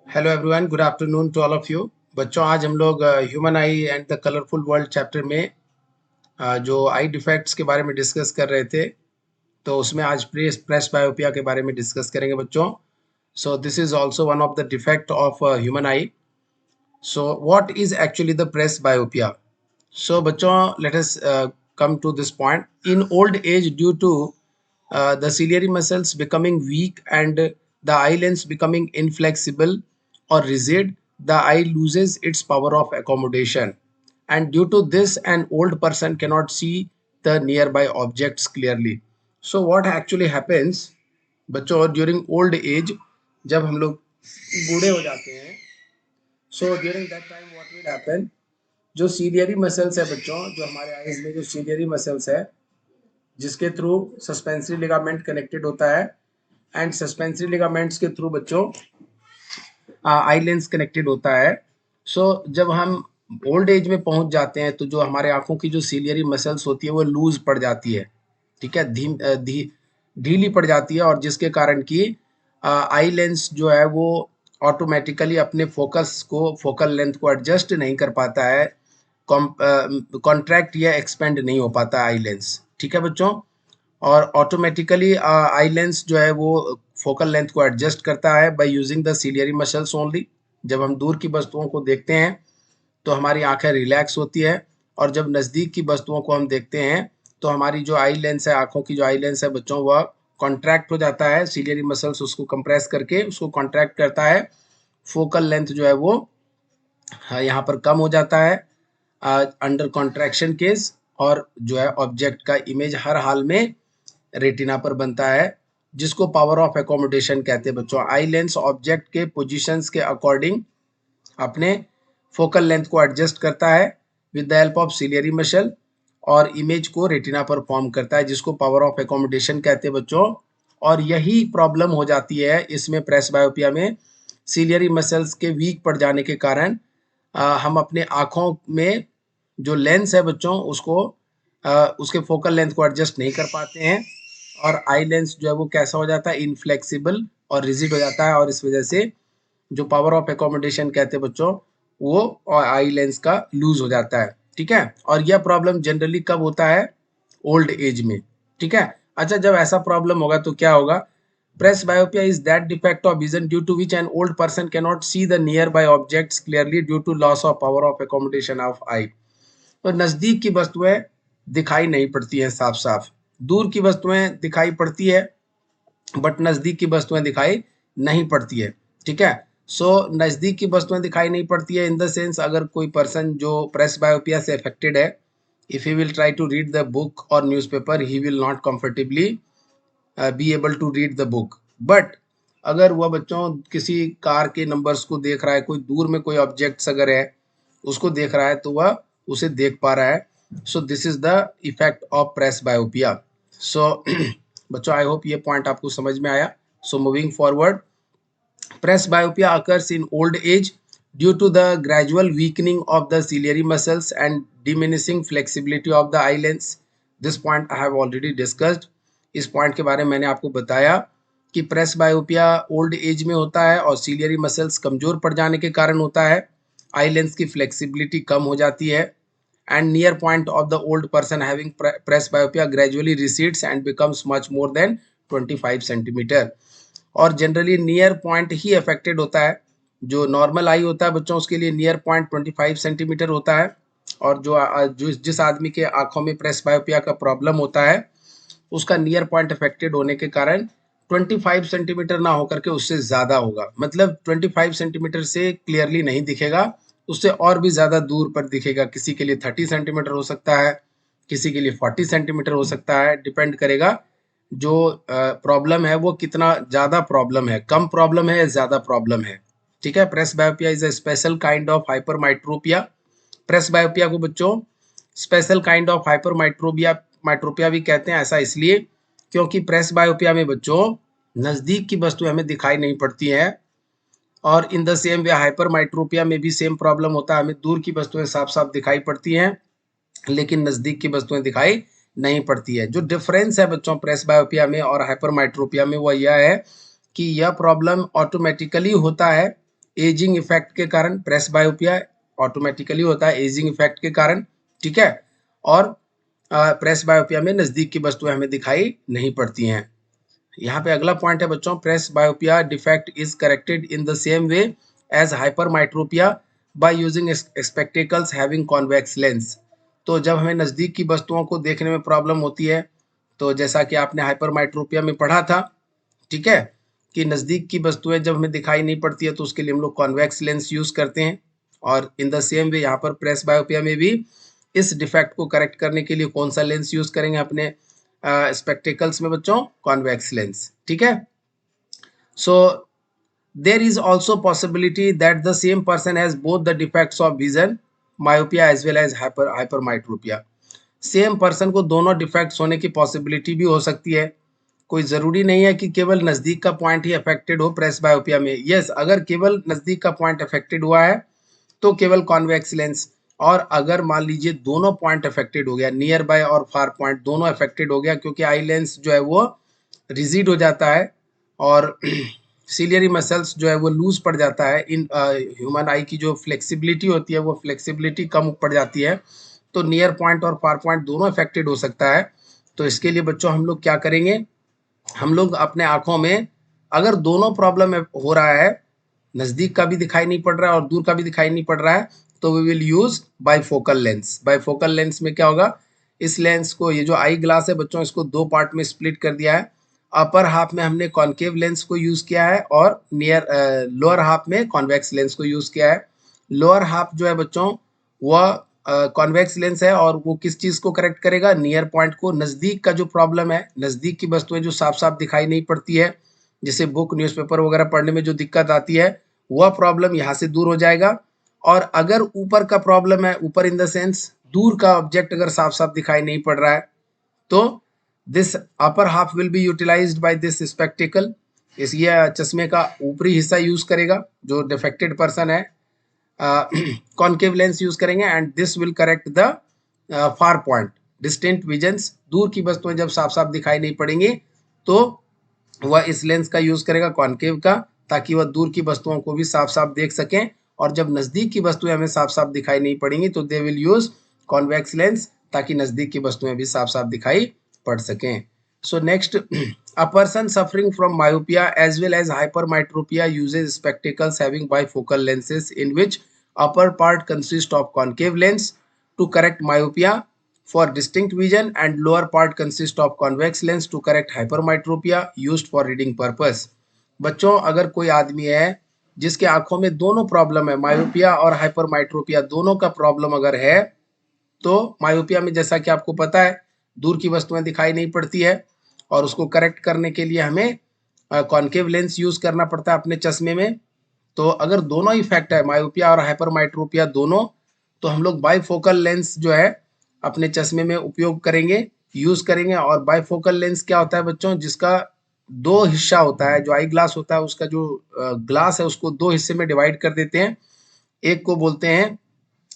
Hello everyone, good afternoon to all of you. बच्चों, आज हम लोग human eye and the colourful world chapter में जो आई डिफेक्ट्स के बारे में डिस्कस कर रहे थे, तो उसमें आज प्रेस बायोपिया के बारे में डिस्कस करेंगे बच्चों। So this is also one of the defect of human eye. So what is actually the presbyopia? So बच्चों, let us come to this point. In old age, due to the ciliary muscles becoming weak and the eye lens becoming inflexible or rigid, the eye loses its power of accommodation. And due to this, an old person cannot see the nearby objects clearly. So what actually happens, बच्चों, during old age, जब हम लोग बूढ़े हो जाते हैं, so during that time what will happen, जो ciliary muscles है बच्चों, जो हमारे आईज में जो सीलियरी मसल्स है, जिसके थ्रू सस्पेंसरी लिगामेंट कनेक्टेड होता है, एंड सस्पेंसरी लिगामेंट्स के थ्रू बच्चों आई लेंस कनेक्टेड होता है। सो जब हम ओल्ड एज में पहुंच जाते हैं तो जो हमारे आंखों की जो सीलियरी मसल्स होती है वो लूज पड़ जाती है, ठीक है, ढीली पड़ जाती है, और जिसके कारण की आई लेंस जो है वो ऑटोमेटिकली अपने फोकल लेंथ को एडजस्ट नहीं कर पाता है, कॉन्ट्रैक्ट या एक्सपेंड नहीं हो पाता आई लेंस, ठीक है बच्चों। और ऑटोमेटिकली आई लेंस जो है वो फोकल लेंथ को एडजस्ट करता है by using the ciliary muscles only. जब हम दूर की वस्तुओं को देखते हैं तो हमारी आंखें रिलैक्स होती है, और जब नज़दीक की वस्तुओं को हम देखते हैं तो हमारी जो आई लेंस है, आंखों की जो आई लेंस है बच्चों, वह कॉन्ट्रैक्ट हो जाता है, सीलियरी मसल्स उसको कंप्रेस करके उसको कॉन्ट्रैक्ट करता है, फोकल लेंथ जो है वो यहाँ पर कम हो जाता है अंडर कॉन्ट्रैक्शन केस, और जो है ऑब्जेक्ट का इमेज हर हाल में रेटिना पर बनता है, जिसको पावर ऑफ एकोमोडेशन कहते हैं बच्चों। आई लेंस ऑब्जेक्ट के पोजीशंस के अकॉर्डिंग अपने फोकल लेंथ को एडजस्ट करता है with the help of ciliary muscle, और इमेज को रेटिना पर फॉर्म करता है, जिसको पावर ऑफ एकोमोडेशन कहते हैं बच्चों। और यही प्रॉब्लम हो जाती है इसमें, प्रेस बायोपिया में, सीलियरी मसल्स के वीक पड़ जाने के कारण हम अपने आँखों में जो लेंस है बच्चों उसको उसके फोकल लेंथ को एडजस्ट नहीं कर पाते हैं, और आई लेंस जो है वो कैसा हो जाता है, इनफ्लेक्सिबल और रिजिड हो जाता है, और इस वजह से जो पावर ऑफ एकोमोडेशन कहते हैं बच्चों, वो और आई लेंस का लूज हो जाता है, ठीक है। और यह प्रॉब्लम जनरली कब होता है? ओल्ड एज में, ठीक है। अच्छा, जब ऐसा प्रॉब्लम होगा तो क्या होगा? Presbyopia is that defect of vision due to which an old person can not see the nearby objects clearly due to loss of power of accommodation of eye. तो नजदीक की वस्तुएं दिखाई नहीं पड़ती है साफ साफ, दूर की वस्तुएं दिखाई पड़ती है, बट नजदीक की वस्तुएं दिखाई नहीं पड़ती है, ठीक है। सो नजदीक की वस्तुएं दिखाई नहीं पड़ती है इन द सेंस, अगर कोई पर्सन जो प्रेस बायोपिया से अफेक्टेड है, if he will try to read the book और newspaper, he will not comfortably be able to read the book. But अगर वह बच्चों किसी कार के नंबर्स को देख रहा है, कोई दूर में कोई ऑब्जेक्ट्स अगर है उसको देख रहा है, तो वह उसे देख पा रहा है। So this is the effect of presbyopia. So बच्चों, आई होप ये पॉइंट आपको समझ में आया। So moving forward, presbyopia occurs in old age due to the gradual weakening of the ciliary muscles and diminishing flexibility of the eye lens. This point I have already discussed. इस point के बारे में मैंने आपको बताया कि press बायोपिया old age में होता है और सीलियरी मसल्स कमजोर पड़ जाने के कारण होता है, आई लेंस की फ्लेक्सिबिलिटी कम हो जाती है, and near point of the old person having presbyopia gradually recedes and becomes much more than 25 centimeter, और जनरली नियर पॉइंट ही अफेक्टेड होता है। जो नॉर्मल आई होता है बच्चों उसके लिए नियर पॉइंट 25 सेंटीमीटर होता है, और जो जिस आदमी के आंखों में प्रेस बायोपिया का प्रॉब्लम होता है उसका नियर पॉइंट अफेक्टेड होने के कारण 25 सेंटीमीटर ना होकर के उससे ज़्यादा होगा, मतलब 25 सेंटीमीटर से क्लियरली नहीं दिखेगा, उससे और भी ज़्यादा दूर पर दिखेगा। किसी के लिए 30 सेंटीमीटर हो सकता है, किसी के लिए 40 सेंटीमीटर हो सकता है, डिपेंड करेगा जो प्रॉब्लम है वो कितना ज़्यादा प्रॉब्लम है, कम प्रॉब्लम है या ज़्यादा प्रॉब्लम है, ठीक है। Presbyopia is a special kind of hypermetropia. Presbyopia को बच्चों स्पेशल काइंड ऑफ हाइपरमाइट्रोपिया भी कहते हैं, ऐसा इसलिए क्योंकि प्रेस बायोपिया में बच्चों नज़दीक की वस्तु हमें दिखाई नहीं पड़ती है, और इन द सेम वे हाइपरमाइट्रोपिया में भी सेम प्रॉब्लम होता है, हमें दूर की वस्तुएं साफ साफ दिखाई पड़ती हैं लेकिन नज़दीक की वस्तुएं दिखाई नहीं पड़ती है। जो डिफरेंस है बच्चों प्रेस बायोपिया में और हाइपरमाइट्रोपिया में, वो यह है कि यह प्रॉब्लम ऑटोमेटिकली होता है एजिंग इफेक्ट के कारण प्रेस बायोपिया ऑटोमेटिकली होता है एजिंग इफेक्ट के कारण, ठीक है। और प्रेस बायोपिया में नजदीक की वस्तुएं हमें दिखाई नहीं पड़ती हैं। यहाँ पे अगला पॉइंट है बच्चों, presbyopia defect is corrected in the same way as hypermetropia by using spectacles having convex lens. तो जब हमें नजदीक की वस्तुओं को देखने में प्रॉब्लम होती है, तो जैसा कि आपने हाइपरमाइट्रोपिया में पढ़ा था, ठीक है, कि नजदीक की वस्तुएं जब हमें दिखाई नहीं पड़ती है तो उसके लिए हम लोग कॉन्वेक्स लेंस यूज करते हैं। और इन द सेम वे यहाँ पर प्रेस बायोपिया में भी इस डिफेक्ट को करेक्ट करने के लिए कौन सा लेंस यूज करेंगे अपने स्पेक्टिकल्स में बच्चों? कॉन्वेक्स लेंस, ठीक है। So there is also possibility that the same person has both the defects of vision, myopia as well as hypermetropia. Same person को दोनों डिफेक्ट्स होने की पॉसिबिलिटी भी हो सकती है। कोई ज़रूरी नहीं है कि केवल नज़दीक का पॉइंट ही अफेक्टेड हो प्रेस बायोपिया में। यस, अगर केवल नज़दीक का पॉइंट अफेक्टेड हुआ है तो केवल कॉन्वेक्स लेंस, और अगर मान लीजिए दोनों पॉइंट अफेक्टेड हो गया, नियर बाय और फार पॉइंट दोनों अफेक्टेड हो गया, क्योंकि आई लेंस जो है वो रिजिड हो जाता है और सिलियरी मसल्स जो है वो लूज पड़ जाता है। इन ह्यूमन आई की जो फ्लेक्सिबिलिटी होती है वो फ्लेक्सिबिलिटी कम पड़ जाती है, तो नियर पॉइंट और फार पॉइंट दोनों अफेक्टेड हो सकता है। तो इसके लिए बच्चों हम लोग क्या करेंगे, हम लोग अपने आंखों में अगर दोनों प्रॉब्लम हो रहा है, नज़दीक का भी दिखाई नहीं पड़ रहा है और दूर का भी दिखाई नहीं पड़ रहा है, तो we will use bifocal lens. Bifocal lens में क्या होगा, इस लेंस को, ये जो आई ग्लास है बच्चों, इसको दो पार्ट में स्प्लिट कर दिया है। अपर हाफ में हमने कॉन्केव लेंस को यूज किया है और नियर लोअर हाफ में कॉन्वेक्स लेंस को यूज किया है। लोअर हाफ जो है बच्चों वह कॉन्वेक्स लेंस है और वो किस चीज को करेक्ट करेगा, नियर पॉइंट को। नजदीक का जो प्रॉब्लम है, नजदीक की वस्तुएं जो साफ साफ दिखाई नहीं पड़ती है, जैसे बुक न्यूज़पेपर वगैरह पढ़ने में जो दिक्कत आती है, वह प्रॉब्लम यहाँ से दूर हो जाएगा। और अगर ऊपर का प्रॉब्लम है, ऊपर इन द सेंस दूर का ऑब्जेक्ट अगर साफ साफ दिखाई नहीं पड़ रहा है, तो this upper half will be utilised by this spectacle. इस ये चश्मे का ऊपरी हिस्सा यूज करेगा जो डिफेक्टेड पर्सन है, कॉन्केव लेंस यूज करेंगे, and this will correct the far point distant visions. दूर की वस्तुएं जब साफ साफ दिखाई नहीं पड़ेंगी तो वह इस लेंस का यूज करेगा, कॉन्केव का, ताकि वह दूर की वस्तुओं को भी साफ साफ देख सकें। और जब नजदीक की वस्तुएं हमें साफ साफ दिखाई नहीं पड़ेंगी तो they will use convex lens, ताकि नजदीक की वस्तुएं भी साफ साफ दिखाई पड़ सकें। So next, a person suffering from myopia as well as hypermetropia uses spectacles having bifocal lenses in which upper part consists of concave lens to correct myopia for distinct vision and lower part consists of convex lens to correct hypermetropia used for reading purpose। बच्चों, अगर कोई आदमी है जिसके आंखों में दोनों problem है, मायोपिया और हाइपरमाइट्रोपिया दोनों का प्रॉब्लम अगर है, तो मायोपिया में जैसा कि आपको पता है दूर की वस्तुएं दिखाई नहीं पड़ती है और उसको करेक्ट करने के लिए हमें कॉन्केव लेंस यूज करना पड़ता है अपने चश्मे में। तो अगर दोनों इफेक्ट है, मायोपिया और हाइपरमाइट्रोपिया दोनों, तो हम लोग बाइफोकल लेंस जो है अपने चश्मे में उपयोग करेंगे, यूज करेंगे। और बाइफोकल लेंस क्या होता है बच्चों, जिसका दो हिस्सा होता है, जो आई ग्लास होता है उसका जो ग्लास है उसको दो हिस्से में डिवाइड कर देते हैं। एक को बोलते हैं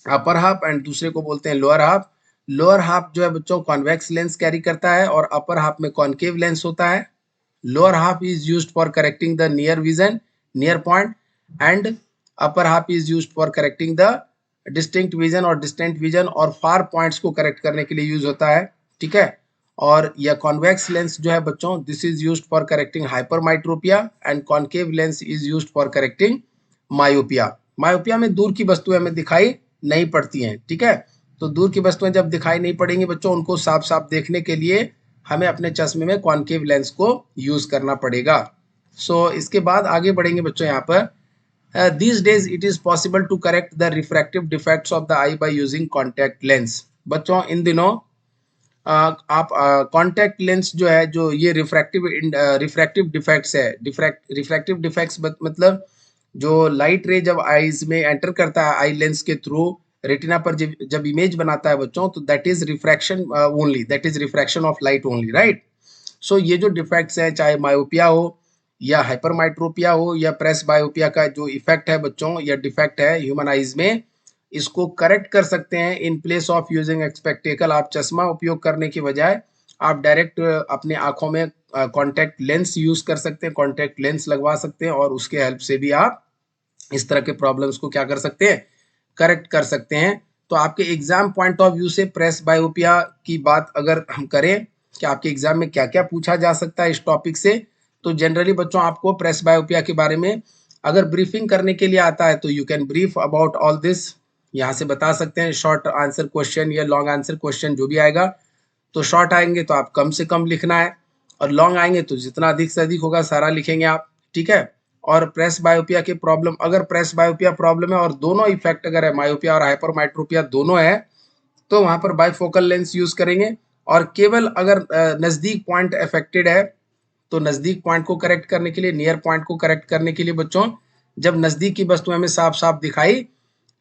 अपर हाफ एंड दूसरे को बोलते हैं लोअर हाफ। लोअर हाफ जो है बच्चों कॉन्वेक्स लेंस कैरी करता है और अपर हाफ में कॉन्केव लेंस होता है। Lower half is used for correcting the near vision, near point, and upper half is used for correcting the distinct vision और डिस्टेंट विजन और फार पॉइंट्स को correct करने के लिए यूज होता है, ठीक है। और यह कॉन्वेक्स लेंस जो है बच्चों, this is used for correcting hypermetropia and concave lens is used for correcting myopia. Myopia में दूर की वस्तुएं हमें दिखाई नहीं पड़ती हैं, ठीक है। तो दूर की वस्तुएं जब दिखाई नहीं पड़ेंगी बच्चों, उनको साफ साफ देखने के लिए हमें अपने चश्मे में कॉन्केव लेंस को यूज करना पड़ेगा। सो इसके बाद आगे बढ़ेंगे बच्चों। यहाँ पर these days it is possible to correct the refractive defects of the eye by using contact lens। बच्चों इन दिनों आप कॉन्टैक्ट लेंस जो है, जो ये रिफ्रैक्टिव डिफेक्ट्स है, रिफ्रैक्टिव डिफेक्ट्स मतलब जो लाइट रे जब आईज में एंटर करता है आई लेंस के थ्रू रेटिना पर जब इमेज बनाता है बच्चों, तो that is refraction only, that is refraction of light only, right. So ये जो डिफेक्ट्स हैं, चाहे मायोपिया हो या हाइपरमाइट्रोपिया हो या प्रेस बायोपिया का जो इफेक्ट है बच्चों या डिफेक्ट है ह्यूमन आइज में, इसको करेक्ट कर सकते हैं in place of using spectacle. आप चश्मा उपयोग करने की बजाय आप डायरेक्ट अपने आंखों में कॉन्टैक्ट लेंस यूज कर सकते हैं, कॉन्टैक्ट लेंस लगवा सकते हैं और उसके हेल्प से भी आप इस तरह के प्रॉब्लम्स को क्या कर सकते हैं, करेक्ट कर सकते हैं। तो आपके एग्जाम पॉइंट ऑफ व्यू से प्रेस बायोपिया की बात अगर हम करें कि आपके एग्जाम में क्या क्या पूछा जा सकता है इस टॉपिक से, तो जनरली बच्चों आपको प्रेस बायोपिया के बारे में अगर ब्रीफिंग करने के लिए आता है तो you can brief about all this, यहाँ से बता सकते हैं। शॉर्ट आंसर क्वेश्चन या लॉन्ग आंसर क्वेश्चन जो भी आएगा, तो शॉर्ट आएंगे तो आप कम से कम लिखना है, और लॉन्ग आएंगे तो जितना अधिक से अधिक होगा सारा लिखेंगे आप, ठीक है। और प्रेस बायोपिया के प्रॉब्लम, अगर प्रेस बायोपिया प्रॉब्लम है और दोनों इफेक्ट अगर है, मायोपिया और हाइपरमेट्रोपिया दोनों है, तो वहां पर बाइफोकल लेंस यूज करेंगे। और केवल अगर नजदीक पॉइंट अफेक्टेड है तो नजदीक पॉइंट को करेक्ट करने के लिए, नियर पॉइंट को करेक्ट करने के लिए बच्चों, जब नजदीक की वस्तु हमें साफ साफ दिखाई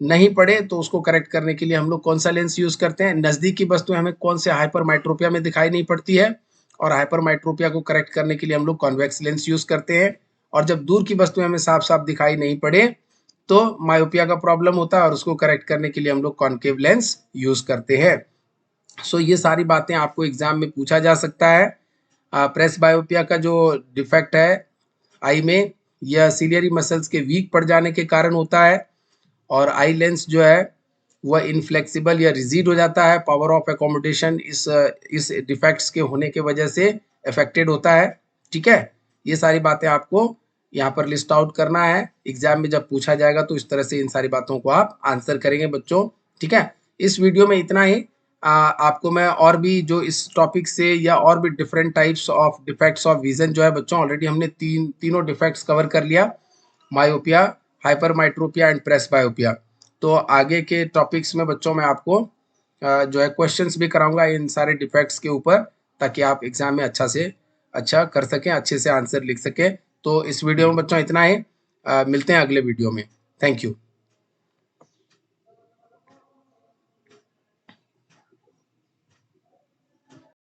नहीं पड़े तो उसको करेक्ट करने के लिए हम लोग कौन सा लेंस यूज करते हैं, नजदीक की वस्तुएं हमें कौन से हाइपरमेट्रोपिया में दिखाई नहीं पड़ती है, और हाइपरमेट्रोपिया को करेक्ट करने के लिए हम लोग कॉन्वेक्स लेंस यूज करते हैं। और जब दूर की वस्तुएं हमें साफ साफ दिखाई नहीं पड़े तो मायोपिया का प्रॉब्लम होता है, और उसको करेक्ट करने के लिए हम लोग कॉन्केव लेंस यूज करते हैं। सो ये सारी बातें आपको एग्जाम में पूछा जा सकता है। प्रेस बायोपिया का जो डिफेक्ट है आई में, यह सिलियरी मसल्स के वीक पड़ जाने के कारण होता है, और आई लेंस जो है वह इनफ्लेक्सिबल या रिजिड हो जाता है। पावर ऑफ एकोमोडेशन इस डिफेक्ट्स के होने के वजह से अफेक्टेड होता है, ठीक है। ये सारी बातें आपको यहाँ पर लिस्ट आउट करना है, एग्जाम में जब पूछा जाएगा तो इस तरह से इन सारी बातों को आप आंसर करेंगे बच्चों, ठीक है। इस वीडियो में इतना ही। आपको मैं और भी जो इस टॉपिक से या और भी different types of defects of vision जो है बच्चों, ऑलरेडी हमने तीनों डिफेक्ट्स कवर कर लिया, मायोपिया, हाइपरमेट्रोपिया एंड प्रेस बायोपिया। तो आगे के टॉपिक्स में बच्चों मैं आपको जो है क्वेश्चंस भी कराऊंगा इन सारे डिफेक्ट्स के ऊपर, ताकि आप एग्जाम में अच्छा से अच्छा कर सकें, अच्छे से आंसर लिख सकें। तो इस वीडियो में बच्चों इतना ही, मिलते हैं अगले वीडियो में। Thank you.